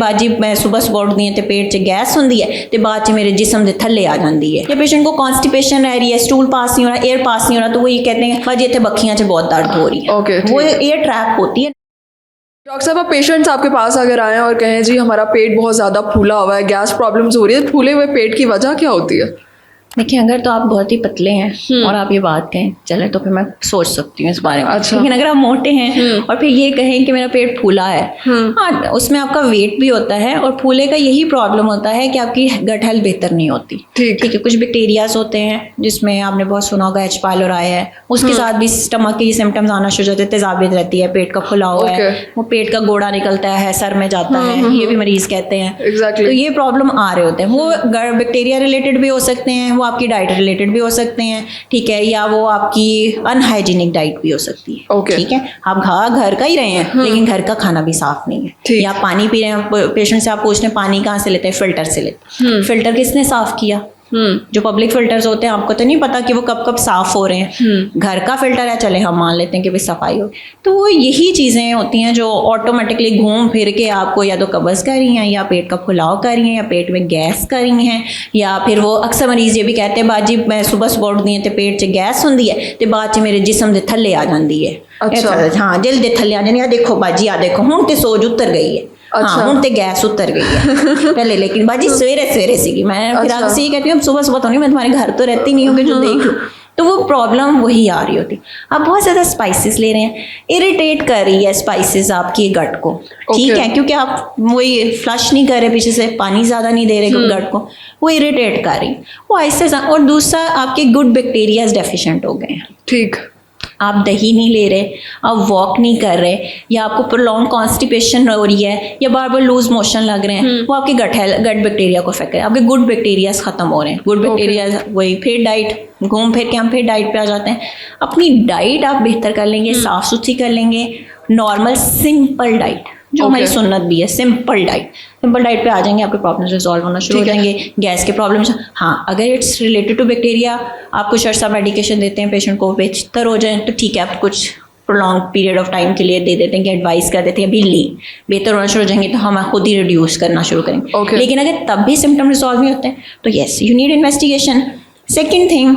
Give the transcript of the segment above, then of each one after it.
बाजी मैं सुबह सुबह उठदी हां ते पेट च गैस हुंदी है ते बाद च मेरे जिस्म दे थल्ले आ जांदी है, या पेशेंट को कॉन्स्टिपेशन रह रही है, स्टूल पास नहीं हो रहा, एयर पास नहीं हो रहा, तो वो ये कहते हैं बाजी इत्थे बखियां च बहुत दर्द हो रही है। वो एयर ट्रैप होती है। डॉक्टर साहब, पेशेंट्स आपके पास अगर आए और कहें जी हमारा पेट बहुत ज़्यादा फूला हुआ है, गैस प्रॉब्लम्स हो रही है, फूले हुए पेट की वजह क्या होती है? देखिए, अगर तो आप बहुत ही पतले हैं और आप ये बात कहें चले तो फिर मैं सोच सकती हूँ इस बारे में। अच्छा। लेकिन अगर आप मोटे हैं और फिर ये कहें कि मेरा पेट फूला है, हाँ, उसमें आपका वेट भी होता है और फूले का यही प्रॉब्लम होता है कि आपकी गट हेल्थ बेहतर नहीं होती। ठीक है, कुछ बैक्टीरियाज होते हैं जिसमें आपने बहुत सुना होगा एच पाइलोराई है, उसके साथ भी स्टमक के सिम्टम्स आना शुरू हो जाते हैं, तेजाबियत रहती है, पेट का फुला हुआ है, वो पेट का गोड़ा निकलता है, सर में जाता है, ये भी मरीज कहते हैं। तो ये प्रॉब्लम आ रहे होते हैं। वो बैक्टीरिया रिलेटेड भी हो सकते हैं, आपकी डाइट रिलेटेड भी हो सकते हैं, ठीक है, या वो आपकी अनहाइजीनिक डाइट भी हो सकती है। ठीक है, आप घर का ही रहे हैं लेकिन घर का खाना भी साफ नहीं है, या पानी पी रहे हैं, पेशेंट से आप पूछ रहे हैं पानी कहाँ से लेते हैं, फिल्टर से लेते हैं। फिल्टर किसने साफ किया? जो पब्लिक फिल्टर्स होते हैं आपको तो नहीं पता कि वो कब कब साफ हो रहे हैं। घर का फिल्टर है, चले हम मान लेते हैं कि भाई सफाई हो, तो वो यही चीज़ें होती हैं जो ऑटोमेटिकली घूम फिर के आपको या तो कब्ज़ कर रही हैं, या पेट का फुलाव कर रही हैं, या पेट में गैस कर रही हैं, या फिर वो अक्सर मरीज ये भी कहते हैं बाजी मैं सुबह सुबह उठदी हां ते पेट च गैस हुंदी है ते बाद च मेरे जिस्म दे थल्ले आ जांदी है। हाँ, दिल दे थल्ले आ जांदी है। देखो बाजी, आ देखो हुण ते सोज उतर गई है। हाँ, हुण ते गैस उतर गई है पहले, लेकिन बाजी सवेरे सीगी। मैं फिर आगे से ये कहती हूँ सुबह सुबह तो नहीं, मैं तुम्हारे घर तो रहती नहीं हूँ कि जो देख लो। तो वो प्रॉब्लम वही आ रही होती। आप बहुत ज़्यादा स्पाइसेस ले रहे हैं, इरिटेट कर रही है स्पाइसेस आपकी गट को। ठीक है, क्योंकि आप वही फ्लश नहीं कर रहे, पीछे से पानी ज़्यादा नहीं दे रहे गट को, वो इरिटेट कर रही, वो ऐसे। और दूसरा, आपके गुड बैक्टीरियाज डेफिशिएंट हो गए हैं। ठीक, आप दही नहीं ले रहे, आप वॉक नहीं कर रहे, या आपको प्रोलॉन्ग कॉन्स्टिपेशन हो रही है, या बार बार लूज मोशन लग रहे हैं, वो आपके गट बैक्टीरिया को अफेक्ट करे, आपके गुड बैक्टीरियाज खत्म हो रहे हैं। गुड बैक्टीरियाज वही फिर डाइट, घूम फिर के हम फिर डाइट पे आ जाते हैं। अपनी डाइट आप बेहतर कर लेंगे, साफ सुथरी कर लेंगे, नॉर्मल सिंपल डाइट जो हमारी सुन्नत भी है, सिंपल डाइट पे आ जाएंगे, आपके प्रॉब्लम्स रिजॉल्व होना शुरू हो जाएंगे। गैस के प्रॉब्लम्स, हाँ, अगर इट्स रिलेटेड टू बैक्टीरिया, आप कुछ अर्सा मेडिकेशन देते हैं पेशेंट को, बेहतर हो जाए तो ठीक है, आप कुछ प्रोलॉन्ग पीरियड ऑफ टाइम के लिए दे देते हैं कि एडवाइस कर देते हैं अभी ली, बेहतर होना शुरू हो जाएंगे तो हम खुद ही रिड्यूस करना शुरू करेंगे। लेकिन अगर तब भी सिम्टम रिजॉल्व नहीं होते हैं तो yes, you need investigation. Second thing,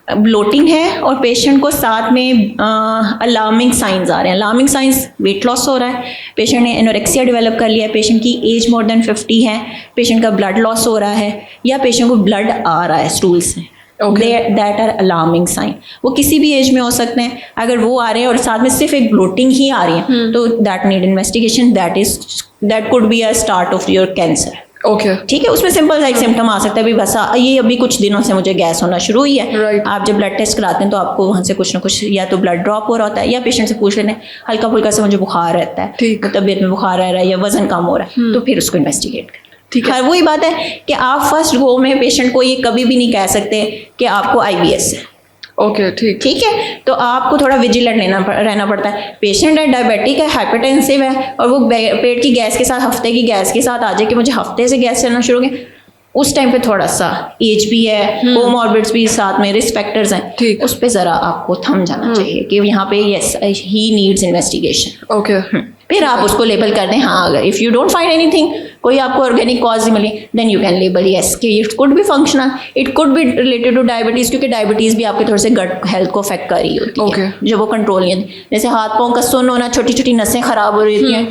bloating है और पेशेंट को साथ में अलार्मिंग साइंस आ रहे हैं। अलार्मिंग साइंस, वेट लॉस हो रहा है, पेशेंट ने एनोरेक्सिया डेवलप कर लिया है, पेशेंट की एज मोर देन 50 है, पेशेंट का ब्लड लॉस हो रहा है, या पेशेंट को ब्लड आ रहा है स्टूल से, दैट आर अलार्मिंग साइन। वो किसी भी एज में हो सकते हैं। अगर वो आ रहे हैं और साथ में सिर्फ एक ब्लोटिंग ही आ रही है तो that need investigation, that could be a start of your cancer. ठीक है, उसमें सिंपल सा एक सिम्टम आ सकता है भी बस ये अभी कुछ दिनों से मुझे गैस होना शुरू हुई है। आप जब ब्लड टेस्ट कराते हैं तो आपको वहाँ से कुछ ना कुछ, या तो ब्लड ड्रॉप हो रहा होता है, या पेशेंट से पूछ लेते हैं हल्का फुल्का से मुझे बुखार रहता है, तबीयत में बुखार रह रहा है, या वजन कम हो रहा है, तो फिर उसको इन्वेस्टिगेट करें। ठीक है, वही बात है कि आप फर्स्ट गो में पेशेंट को ये कभी भी नहीं कह सकते कि आपको IBS है। ठीक है, तो आपको थोड़ा विजिलेंट रहना पड़ता है। पेशेंट है डायबिटिक है, हाइपरटेंसिव है, और वो पेट की गैस के साथ, हफ्ते की गैस के साथ आ जाए कि मुझे हफ्ते से गैस चलना शुरू हो गया, उस टाइम पे थोड़ा सा एज भी है, कोमॉर्बिड्स भी साथ में, रिस्क फैक्टर्स हैं, उस पे ज़रा आपको थम जाना चाहिए कि यहाँ पे यस ही नीड्स इन्वेस्टिगेशन। फिर आप उसको लेबल कर दें, हाँ, अगर if you don't find anything, कोई आपको ऑर्गेनिक कॉज नहीं मिली, then you can label yes कि it could be functional, it could be related to diabetes, क्योंकि डायबिटीज़ भी आपके थोड़े से गट हेल्थ को अफेक्ट कर रही होती है, जो वो कंट्रोल नहीं है। जैसे हाथ पाँव का सुन्न होना, छोटी छोटी नसें खराब हो रही हैं,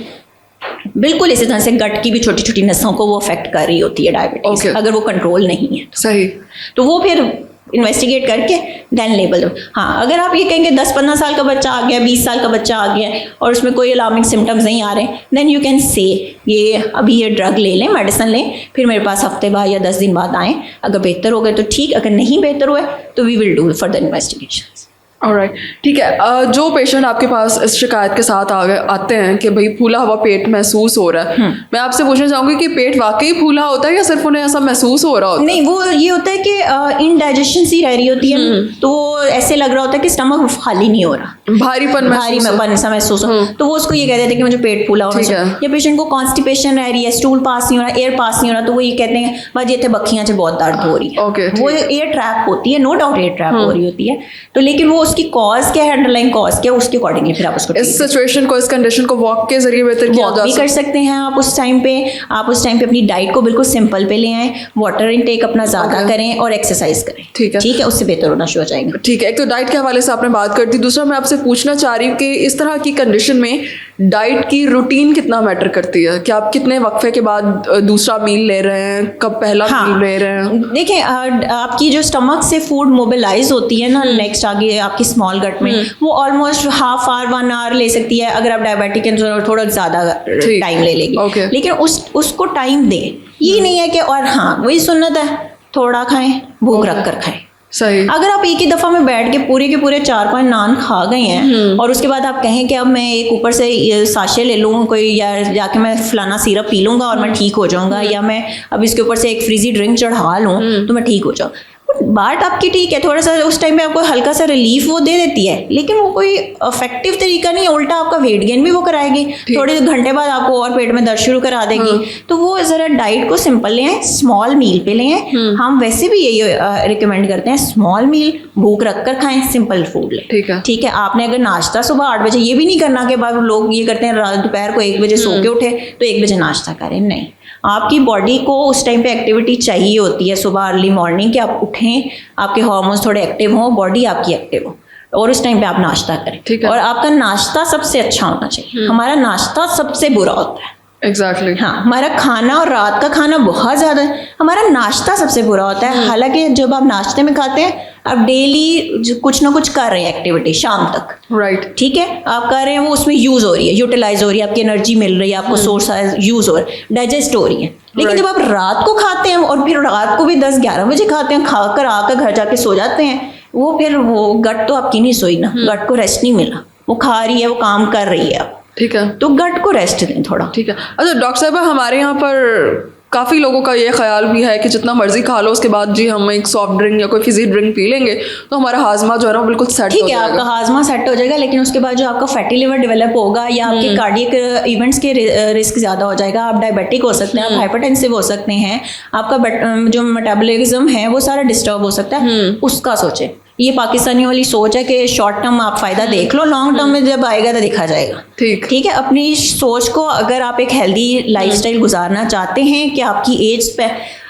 बिल्कुल इसी तरह से गट की भी छोटी छोटी नसों को वो अफेक्ट कर रही होती है डायबिटीज़, अगर वो कंट्रोल नहीं है। सही, तो वो फिर इन्वेस्टिगेट करके देन लेबल दो। हाँ, अगर आप ये कहेंगे 10-15 साल का बच्चा आ गया, 20 साल का बच्चा आ गया और उसमें कोई अलार्मिंग सिम्टम्स नहीं आ रहे, देन यू कैन से ये अभी ये ड्रग ले लें, मेडिसिन लें, फिर मेरे पास हफ्ते बाद या 10 दिन बाद आएँ, अगर बेहतर हो गए तो ठीक, अगर नहीं बेहतर हुआ तो we will do further investigation. Alright, ठीक है। जो पेशेंट आपके पास इस शिकायत के साथ आते हैं कि भाई फूला हुआ पेट महसूस हो रहा है, मैं आपसे पूछना चाहूँगी कि पेट वाकई फूला होता है या सिर्फ उन्हें ऐसा महसूस हो रहा होता है? नहीं, वो ये होता है कि इनडाइजेशन सी रह रही होती है, तो ऐसे लग रहा होता है कि स्टमक खाली नहीं हो रहा, भारीपन सा महसूस हो, तो वो उसको ये कह देते हैं कि मुझे पेट फूला हो रहा है। या पेशेंट को कॉन्स्टिपेशन रह रही है, स्टूल पास नहीं हो रहा, एयर पास नहीं हो रहा, तो वो ये कहते हैं बाजी इत्थे बखियां च बहुत दर्द हो रही है। वो एयर ट्रैप होती है, नो डाउट एयर ट्रैप हो रही होती है, तो लेकिन वो उसकी कॉज क्या है, अंडरलाइन कॉज क्या है, उसके अकॉर्डिंगली फिर आप उसको इस सिचुएशन को, इस कंडीशन को वॉक के जरिए बेहतर किया वॉक जा भी कर सकते हैं आप उस टाइम पे। आप उस टाइम पे अपनी डाइट को बिल्कुल सिंपल पे ले आएं, वाटर इनटेक अपना ज़्यादा करें और एक्सरसाइज करें। ठीक है, ठीक है, उससे बेहतर होना शुरू हो जाएगा। ठीक है, एक तो डाइट के हवाले से आपने बात कर दी। दूसरा मैं आपसे पूछना चाह रही हूँ कि इस तरह की कंडीशन में डाइट की रूटीन कितना मैटर करती है, कि आप कितने वक्फे के बाद दूसरा मील ले रहे हैं, कब पहला मील ले रहे हैं? देखिए, आपकी जो स्टमक से फूड मोबिलाइज होती है ना नेक्स्ट आगे आपकी स्मॉल गट में, वो ऑलमोस्ट हाफ आवर 1 आवर ले सकती है। अगर आप डायबिटिक हैं तो थोड़ा ज़्यादा टाइम ले लेगी, लेकिन उसको टाइम दें। ये नहीं है कि और हाँ वही सुन्नत है, थोड़ा खाएं, भूख रख कर खाएं। सही। अगर आप एक ही दफ़ा में बैठ के पूरे 4-5 नान खा गए हैं और उसके बाद आप कहें कि अब मैं एक ऊपर से साशे ले लूँ कोई, या जाके मैं फलाना सिरप पी लूँगा और मैं ठीक हो जाऊँगा, या मैं अब इसके ऊपर से एक फ्रीजी ड्रिंक चढ़ा लूँ तो मैं ठीक हो जाऊँ, बात आपकी ठीक है, थोड़ा सा उस टाइम पे आपको हल्का सा रिलीफ वो दे देती है, लेकिन वो कोई इफेक्टिव तरीका नहीं है। उल्टा आपका वेट गेन भी वो कराएगी, थोड़े घंटे बाद आपको और पेट में दर्द शुरू करा देगी। तो वो ज़रा डाइट को सिंपल लें, स्मॉल मील पे लें। हम वैसे भी यही रिकमेंड करते हैं, स्मॉल मील, भूख रख कर खाएं, सिंपल फूड लें। ठीक है। आपने अगर नाश्ता सुबह 8 बजे, ये भी नहीं करना कि बाद लोग ये करते हैं दोपहर को 1 बजे सो के उठे तो 1 बजे नाश्ता करें। नहीं, आपकी बॉडी को उस टाइम पे एक्टिविटी चाहिए होती है सुबह अर्ली मॉर्निंग, कि आप उठें, आपके हार्मोन्स थोड़े एक्टिव हों, बॉडी आपकी एक्टिव हो, और उस टाइम पे आप नाश्ता करें। और आपका नाश्ता सबसे अच्छा होना चाहिए। हमारा नाश्ता सबसे बुरा होता है। एग्जैक्टली। हाँ, हमारा खाना और रात का खाना बहुत ज़्यादा है, हमारा नाश्ता सबसे बुरा होता है। हालांकि जब आप नाश्ते में खाते हैं, आप डेली कुछ ना कुछ कर रहे हैं एक्टिविटी शाम तक, राइट। ठीक है, आप कर रहे हैं, वो उसमें यूज़ हो रही है, यूटिलाइज हो रही है, आपकी एनर्जी मिल रही है, आपको सोर्स यूज़ हो रहा है, डाइजेस्ट हो रही है। लेकिन जब आप रात को खाते हैं और फिर रात को भी 10-11 बजे खाते हैं, खाकर आकर घर जाके सो जाते हैं, वो फिर वो गट तो आपकी नहीं सोई ना, गट को रेस्ट नहीं मिला, वो खा रही है, वो काम कर रही है। ठीक है, तो गट को रेस्ट दें थोड़ा। ठीक है। अच्छा डॉक्टर साहब, हमारे यहाँ पर काफ़ी लोगों का ये ख्याल भी है कि जितना मर्जी खा लो, उसके बाद जी हम एक सॉफ्ट ड्रिंक या कोई फिजी ड्रिंक पी लेंगे तो हमारा हाजमा जो है ना बिल्कुल सेट हो जाएगा। ठीक है, आपका हाजमा सेट हो जाएगा, लेकिन उसके बाद जो आपका फैटी लिवर डेवलप होगा या आपके कार्डियक इवेंट्स के रिस्क ज़्यादा हो जाएगा। आप डायबिटिक हो सकते हैं, आप हाइपरटेंसिव हो सकते हैं, आपका जो मेटाबॉलिज्म है वो सारा डिस्टर्ब हो सकता है। उसका सोचें। ये पाकिस्तानी वाली सोच है कि शॉर्ट टर्म आप फ़ायदा देख लो, लॉन्ग टर्म में जब आएगा तो देखा जाएगा। ठीक है, अपनी सोच को, अगर आप एक हेल्दी लाइफस्टाइल गुजारना चाहते हैं कि आपकी एज पे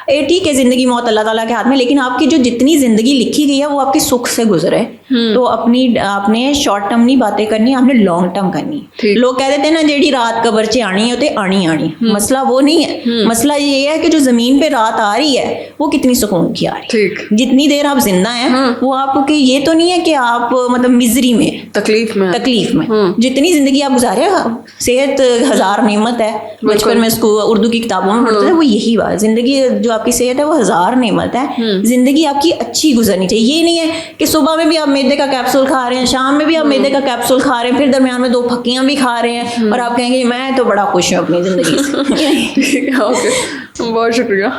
ठीक है, ज़िंदगी मौत अल्लाह ताला के हाथ में, लेकिन आपकी जो जितनी ज़िंदगी लिखी गई है वो आपकी सुख से गुजरे, तो आपने शॉर्ट टर्म नहीं बातें करनी, आपने लॉन्ग टर्म करनी। लोग कह देते हैं ना, जेडी रात कबर च आनी है तो आनी। मसला वो नहीं है, मसला ये है कि जो ज़मीन पे रात आ रही है वो कितनी सुकून की आ रही है। जितनी देर आप जिंदा हैं वो आपकी ये तो नहीं है कि आप मतलब मिजरी में, तकलीफ में जितनी ज़िंदगी आप गुजारे, सेहत 1000 नेमत है। बचपन में इसको उर्दू की किताबों में पढ़ते थे, वो यही बात, ज़िंदगी जो आपकी सेहत है वो 1000 नेमत है। जिंदगी आपकी अच्छी गुजरनी चाहिए। ये नहीं है कि सुबह में भी आप मैदे का कैप्सूल खा रहे हैं, शाम में भी आप मैदे का कैप्सूल खा रहे हैं, फिर दरमियान में 2 फक्कियां भी खा रहे हैं और आप कहेंगे मैं तो बड़ा खुश हूँ अपनी जिंदगी से। ओके, बहुत शुक्रिया।